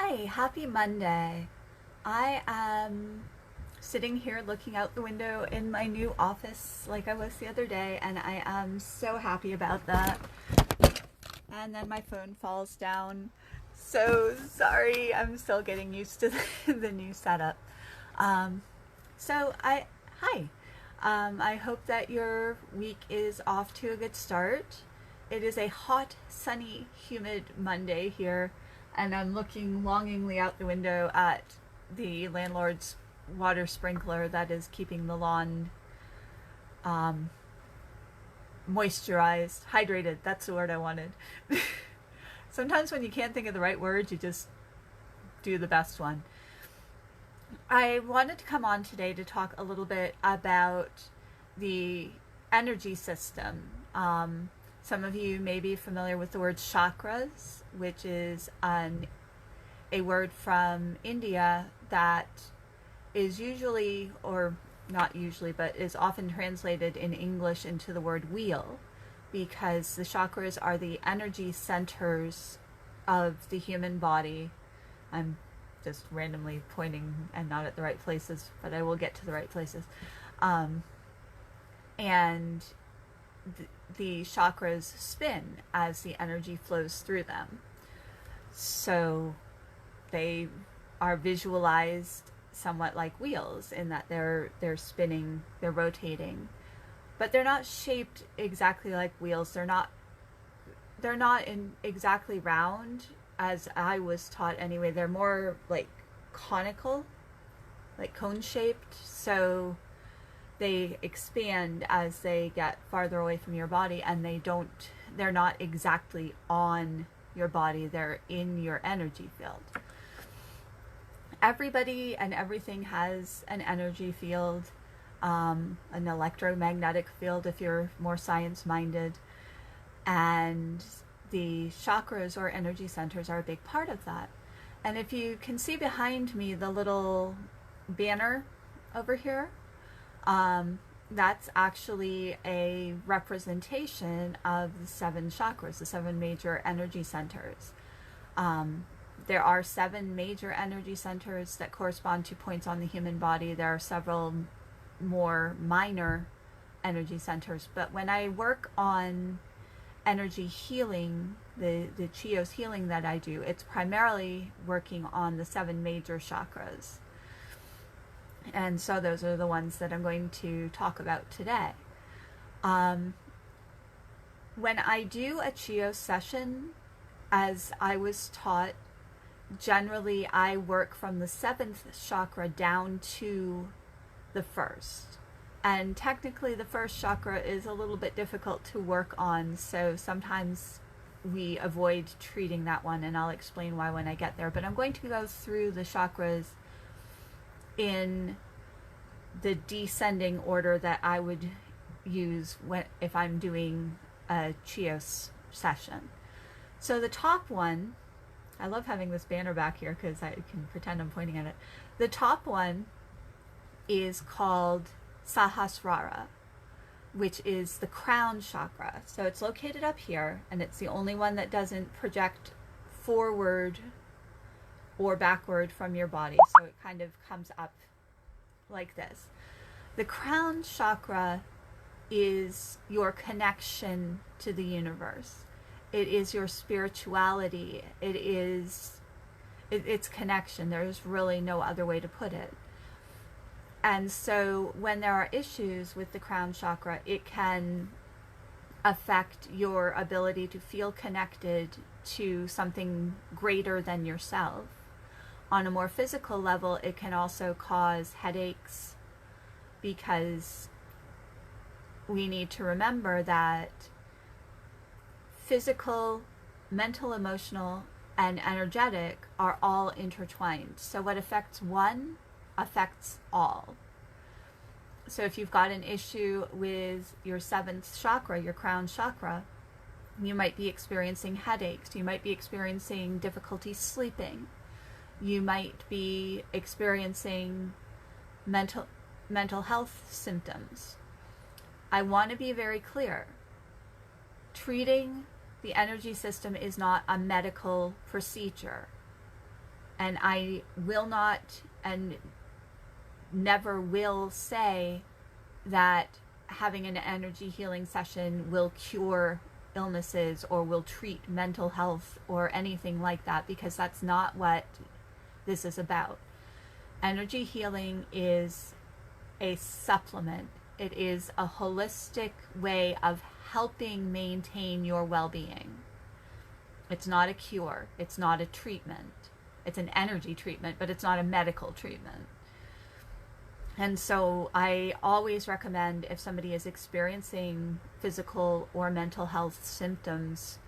Hi, happy Monday. I am sitting here looking out the window in my new office like I was the other day, and I am so happy about that. And then my phone falls down. So sorry, I'm still getting used to the new setup. Um, Hi. I hope that your week is off to a good start. It is a hot, sunny, humid Monday here, and I'm looking longingly out the window at the landlord's water sprinkler that is keeping the lawn um, moisturized, hydrated. That's the word I wanted. Sometimes when you can't think of the right words, you just do the best one. I wanted to come on today to talk a little bit about the energy system. Some of you may be familiar with the word chakras, which is a word from India that is usually, or not usually, but is often translated in English into the word wheel, because the chakras are the energy centers of the human body. I'm just randomly pointing and not at the right places, but I will get to the right places. And the chakras spin as the energy flows through them. So they are visualized somewhat like wheels in that they're spinning, they're rotating, but they're not shaped exactly like wheels. They're not exactly round, as I was taught anyway. They're more like conical, like cone shaped. So they expand as they get farther away from your body, and they're not exactly on your body, they're in your energy field. Everybody and everything has an energy field, an electromagnetic field if you're more science minded, and the chakras or energy centers are a big part of that. And if you can see behind me the little banner over here, that's actually a representation of the 7 chakras, the 7 major energy centers. There are 7 major energy centers that correspond to points on the human body. There are several more minor energy centers, but when I work on energy healing, the Chios healing that I do, it's primarily working on the 7 major chakras. And so those are the ones that I'm going to talk about today. When I do a Chios session, as I was taught, generally I work from the 7th chakra down to the 1st. And technically the 1st chakra is a little bit difficult to work on, so sometimes we avoid treating that one, and I'll explain why when I get there. But I'm going to go through the chakras in the descending order that I would use if I'm doing a Chios session. So the top one, I love having this banner back here because I can pretend I'm pointing at it. The top one is called Sahasrara, which is the crown chakra. So it's located up here, and it's the only one that doesn't project forward or backward from your body. So it kind of comes up like this. The crown chakra is your connection to the universe. It is your spirituality. It's connection. There's really no other way to put it. And so when there are issues with the crown chakra, it can affect your ability to feel connected to something greater than yourself. On a more physical level, it can also cause headaches, because we need to remember that physical, mental, emotional, and energetic are all intertwined. So what affects one affects all. So if you've got an issue with your 7th chakra, your crown chakra, you might be experiencing headaches. You might be experiencing difficulty sleeping. You might be experiencing mental health symptoms. I want to be very clear. Treating the energy system is not a medical procedure. And I will not and never will say that having an energy healing session will cure illnesses or will treat mental health or anything like that, because that's not what this is about. Energy healing is a supplement. It is a holistic way of helping maintain your well-being. It's not a cure. It's not a treatment. It's an energy treatment, but it's not a medical treatment. And so I always recommend, if somebody is experiencing physical or mental health symptoms,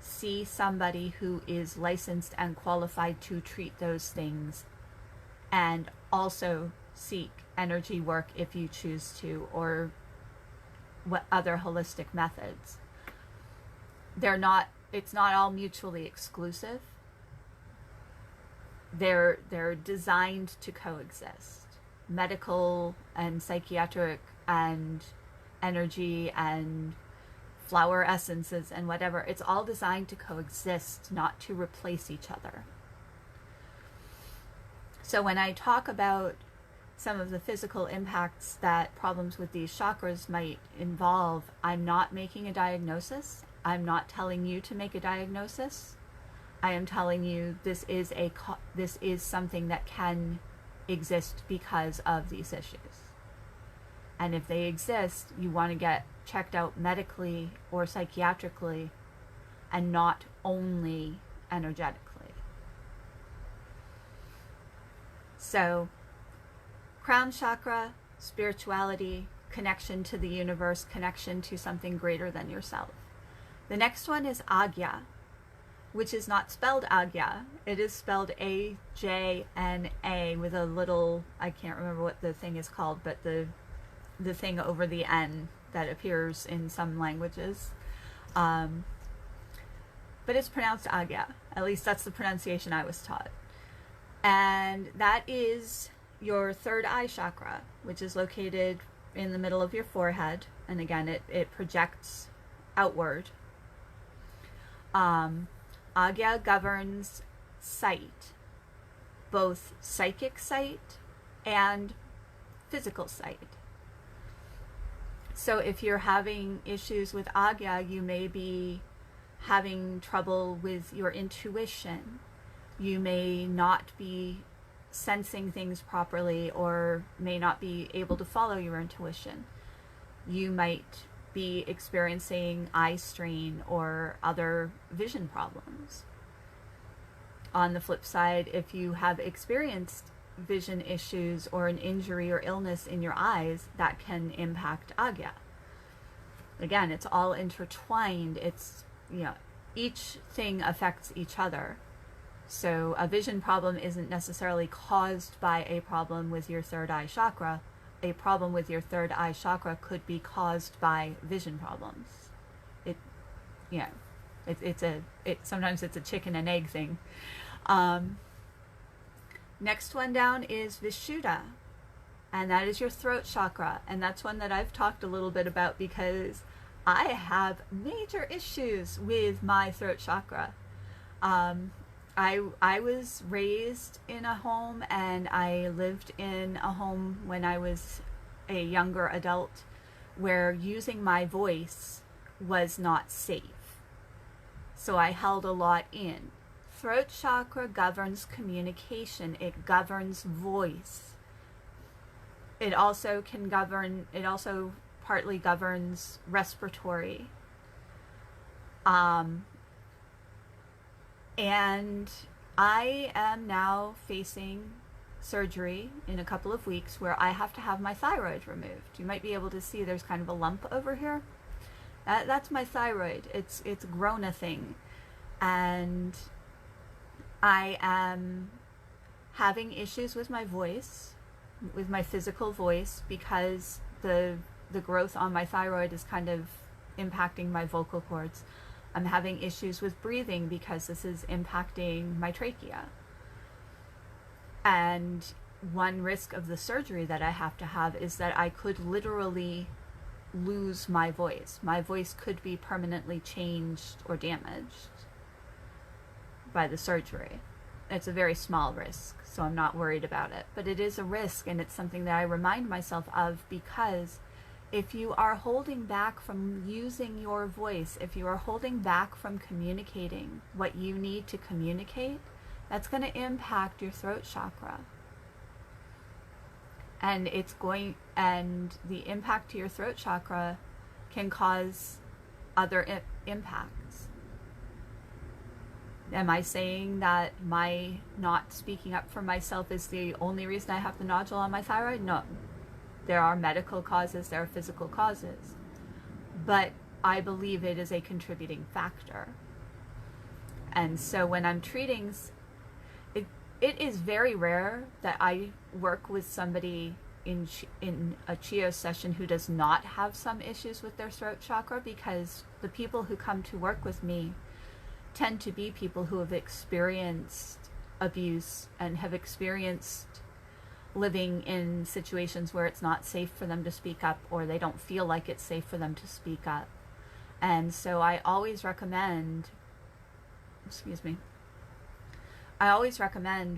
see somebody who is licensed and qualified to treat those things, and also seek energy work if you choose to, or what other holistic methods. It's not all mutually exclusive. They're designed to coexist. Medical and psychiatric and energy and flower essences and whatever, it's all designed to coexist, not to replace each other. So when I talk about some of the physical impacts that problems with these chakras might involve, I'm not making a diagnosis. I'm not telling you to make a diagnosis. I am telling you this is something that can exist because of these issues. And if they exist, you want to get checked out medically or psychiatrically, and not only energetically. So, crown chakra, spirituality, connection to the universe, connection to something greater than yourself. The next one is Agya, which is not spelled Agya. It is spelled A-J-N-A with a little, I can't remember what the thing is called, but the thing over the N that appears in some languages. But it's pronounced Agya. At least that's the pronunciation I was taught. And that is your third eye chakra, which is located in the middle of your forehead. And again, it projects outward. Agya governs sight, both psychic sight and physical sight. So if you're having issues with Agya, you may be having trouble with your intuition. You may not be sensing things properly, or may not be able to follow your intuition. You might be experiencing eye strain or other vision problems. On the flip side, if you have experienced vision issues or an injury or illness in your eyes, that can impact Agya. Again, it's all intertwined. It's, each thing affects each other. So a vision problem isn't necessarily caused by a problem with your third eye chakra. A problem with your third eye chakra could be caused by vision problems. Sometimes it's a chicken and egg thing. Next one down is Vishuddha, and that is your throat chakra, and that's one that I've talked a little bit about because I have major issues with my throat chakra. I was raised in a home, and I lived in a home when I was a younger adult where using my voice was not safe. So I held a lot in. Throat chakra governs communication. It governs voice. It also partly governs respiratory. And I am now facing surgery in a couple of weeks where I have to have my thyroid removed. You might be able to see there's kind of a lump over here. That's my thyroid. It's grown a thing. And I am having issues with my voice, with my physical voice, because the growth on my thyroid is kind of impacting my vocal cords. I'm having issues with breathing because this is impacting my trachea. And one risk of the surgery that I have to have is that I could literally lose my voice. My voice could be permanently changed or damaged by the surgery. it's a very small risk, so I'm not worried about it. But it is a risk, and it's something that I remind myself of, because if you are holding back from using your voice, if you are holding back from communicating what you need to communicate, that's going to impact your throat chakra. And the impact to your throat chakra can cause other impacts. Am I saying that my not speaking up for myself is the only reason I have the nodule on my thyroid? No. There are medical causes, there are physical causes. But I believe it is a contributing factor. And so when I'm treating, it is very rare that I work with somebody in a Chio session who does not have some issues with their throat chakra, because the people who come to work with me tend to be people who have experienced abuse and have experienced living in situations where it's not safe for them to speak up, or they don't feel like it's safe for them to speak up. And so I always recommend,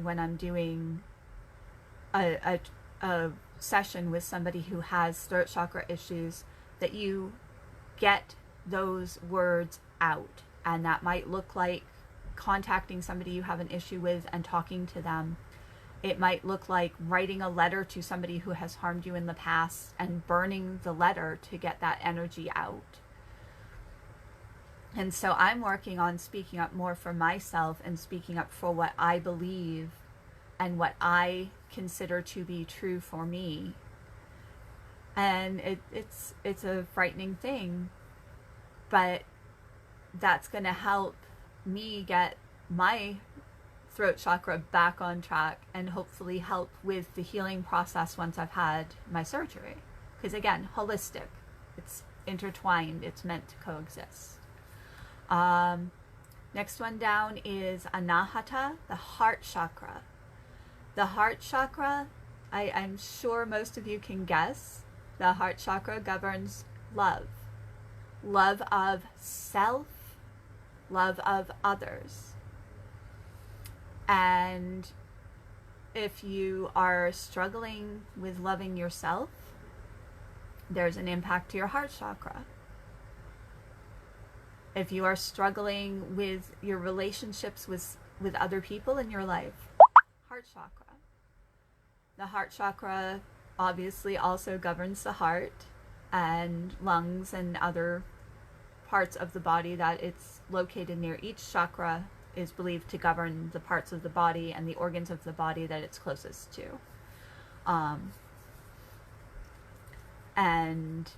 when I'm doing a session with somebody who has throat chakra issues, that you get those words out. And that might look like contacting somebody you have an issue with and talking to them. It might look like writing a letter to somebody who has harmed you in the past and burning the letter to get that energy out. And so I'm working on speaking up more for myself and speaking up for what I believe and what I consider to be true for me. And it's a frightening thing, but that's going to help me get my throat chakra back on track, and hopefully help with the healing process once I've had my surgery. Because again, holistic, it's intertwined, it's meant to coexist. Next one down is Anahata, the heart chakra. The heart chakra, I'm sure most of you can guess, the heart chakra governs love. Love of self, love of others. And if you are struggling with loving yourself, there's an impact to your heart chakra. If you are struggling with your relationships with other people in your life, heart chakra. The heart chakra obviously also governs the heart and lungs and other parts of the body that it's located near. Each chakra is believed to govern the parts of the body and the organs of the body that it's closest to. And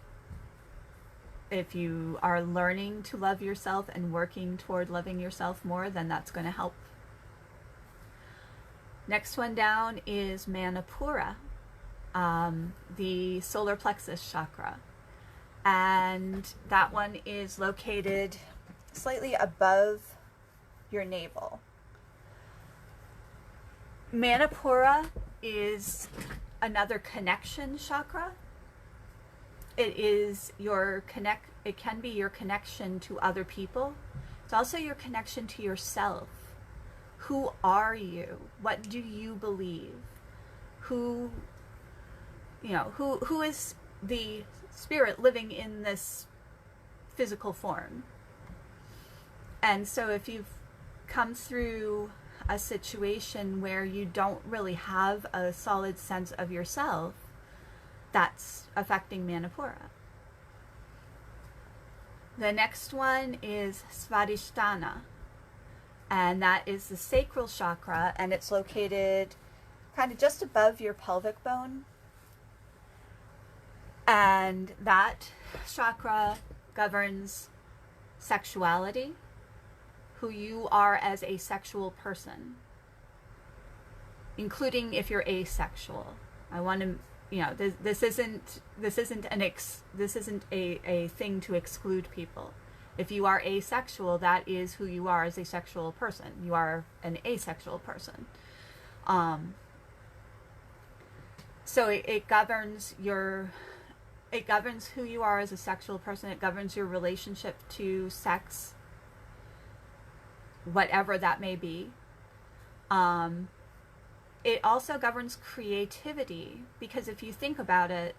if you are learning to love yourself and working toward loving yourself more, then that's going to help. Next one down is Manipura, the solar plexus chakra. And that one is located slightly above your navel. Manipura is another connection chakra. It can be your connection to other people. It's also your connection to yourself. Who are you? What do you believe? Who is the spirit living in this physical form? And so if you've come through a situation where you don't really have a solid sense of yourself, that's affecting Manipura. The next one is Svadhisthana, and that is the sacral chakra, and it's located kind of just above your pelvic bone. And that chakra governs sexuality, who you are as a sexual person, including if you're asexual. I want to, this isn't a thing to exclude people. If you are asexual, that is who you are as a sexual person. You are an asexual person. So it governs who you are as a sexual person. It governs your relationship to sex, whatever that may be. It also governs creativity, because if you think about it,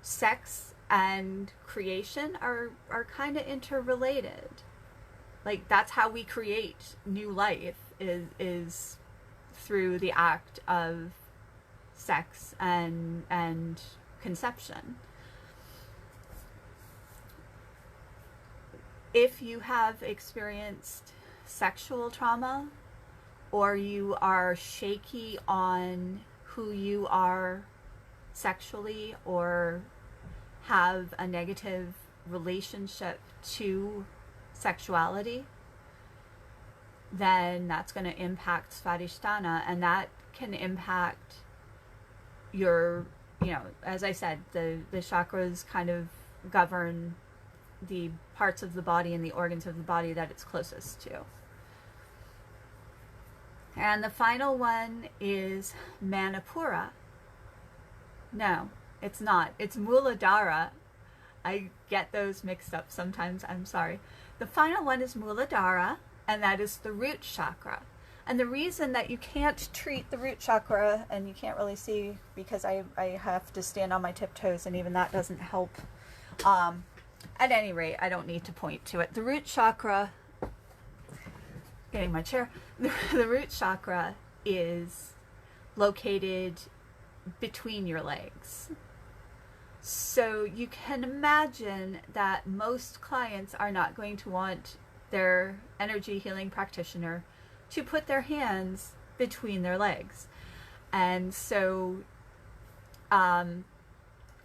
sex and creation are kind of interrelated. Like, that's how we create new life, is through the act of sex and conception. If you have experienced sexual trauma, or you are shaky on who you are sexually, or have a negative relationship to sexuality, then that's going to impact Svadhisthana, and that can impact your, as I said, the chakras kind of govern the parts of the body and the organs of the body that it's closest to. And the final one is Manipura. No, it's not. It's Muladhara. I get those mixed up sometimes. I'm sorry. The final one is Muladhara, and that is the root chakra. And the reason that you can't treat the root chakra, and you can't really see because I have to stand on my tiptoes, and even that doesn't help. At any rate, I don't need to point to it. The root chakra, getting my chair, the root chakra is located between your legs. So you can imagine that most clients are not going to want their energy healing practitioner to put their hands between their legs. And so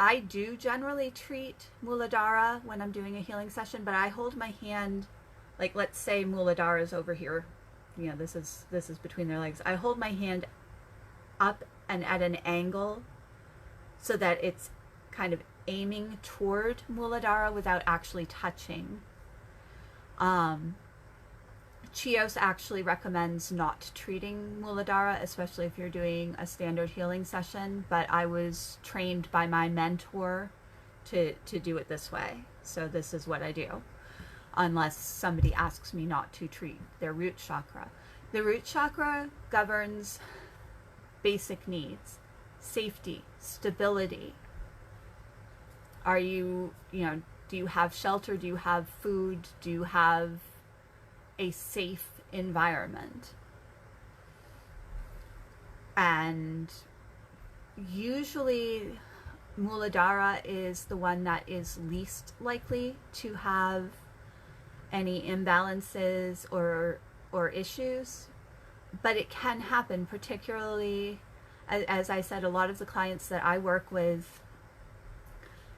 I do generally treat Muladhara when I'm doing a healing session, but I hold my hand, like, let's say Muladhara is over here. This is between their legs. I hold my hand up and at an angle so that it's kind of aiming toward Muladhara without actually touching. Chios actually recommends not treating Muladhara, especially if you're doing a standard healing session, but I was trained by my mentor to do it this way. So this is what I do, unless somebody asks me not to treat their root chakra. The root chakra governs basic needs: safety, stability. Do you have shelter? Do you have food? Do you have a safe environment? And usually Muladhara is the one that is least likely to have any imbalances or issues, but it can happen, particularly, as I said, a lot of the clients that I work with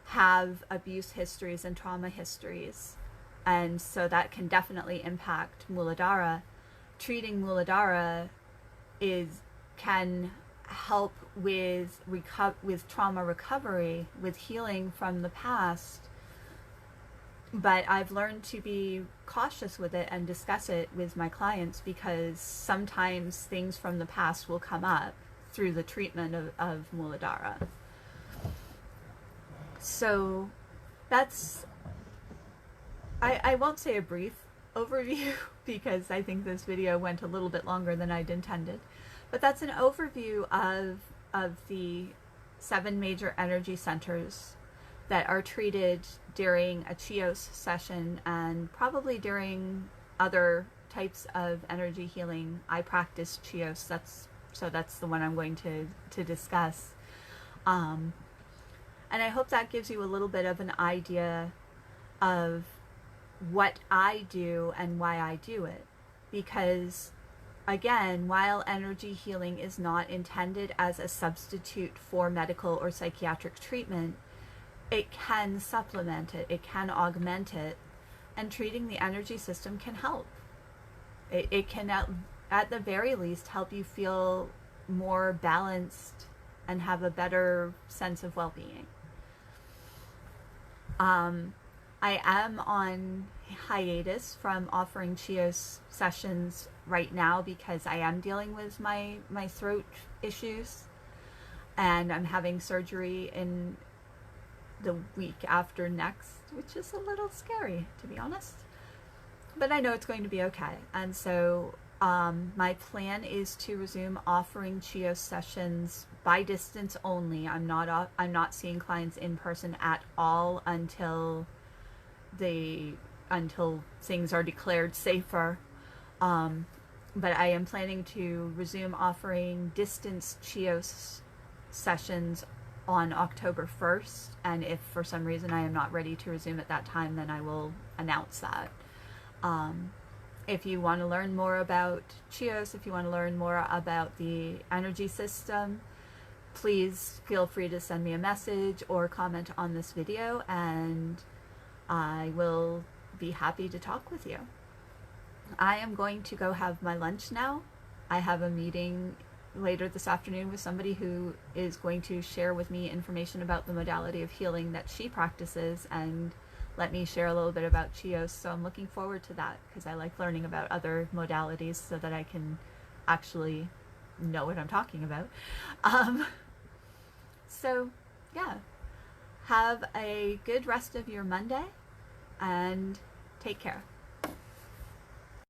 have abuse histories and trauma histories, and so that can definitely impact Muladhara. Treating Muladhara can help with trauma recovery, with healing from the past, but I've learned to be cautious with it and discuss it with my clients, because sometimes things from the past will come up through the treatment of Muladhara. So that's, I won't say a brief overview because I think this video went a little bit longer than I'd intended, but that's an overview of the 7 major energy centers that are treated during a Chios session, and probably during other types of energy healing. I practice Chios, that's the one I'm going to discuss. And I hope that gives you a little bit of an idea of what I do and why I do it. Because, again, while energy healing is not intended as a substitute for medical or psychiatric treatment, it can supplement it, it can augment it, and treating the energy system can help. It can, at the very least, help you feel more balanced and have a better sense of well-being. I am on hiatus from offering Chios sessions right now because I am dealing with my throat issues, and I'm having surgery in the week after next, which is a little scary, to be honest. But I know it's going to be okay. And so My plan is to resume offering Chio sessions by distance only. I'm not seeing clients in person at all until things are declared safer. But I am planning to resume offering distance Chio sessions on October 1st, and if for some reason I am not ready to resume at that time, then I will announce that. If you want to learn more about Chios, if you want to learn more about the energy system, please feel free to send me a message or comment on this video, and I will be happy to talk with you. I am going to go have my lunch now. I have a meeting later this afternoon with somebody who is going to share with me information about the modality of healing that she practices and let me share a little bit about Chios. So I'm looking forward to that because I like learning about other modalities so that I can actually know what I'm talking about. So yeah, have a good rest of your Monday and take care.